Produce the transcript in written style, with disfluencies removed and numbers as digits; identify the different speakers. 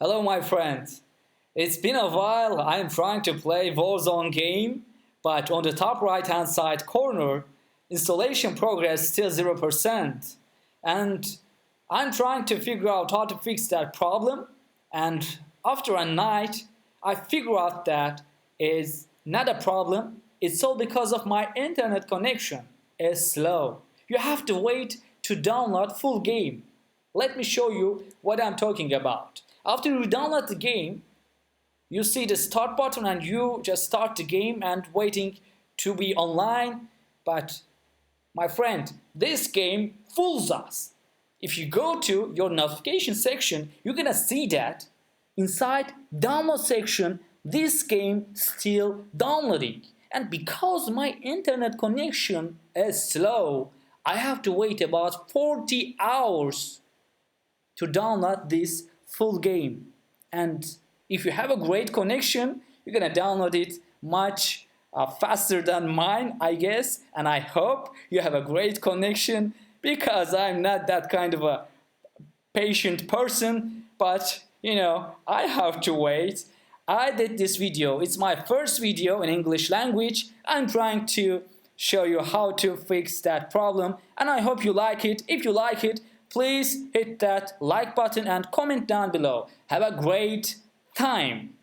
Speaker 1: Hello my friends. It's been a while. I am trying to play Warzone game, but on the top right hand side corner, installation progress still 0%. And I'm trying to figure out how to fix that problem. And after a night, I figure out that is not a problem. It's all because of my internet connection is slow. You have to wait to download full game. Let me show you what I'm talking about. After you download the game, you see the start button and you just start the game and waiting to be online. But my friend, this game fools us. If you go to your notification section, you're gonna see that inside download section, this game still downloading. And because my internet connection is slow, I have to wait about 40 hours to download this full game. And if you have a great connection, you're gonna download it much faster than mine, I guess. And I hope you have a great connection because I'm not that kind of a patient person, but I have to wait. I did this video. It's my first video in English language. I'm trying to show you how to fix that problem, and I hope you like it. If you like it, please hit that like button and comment down below. Have a great time.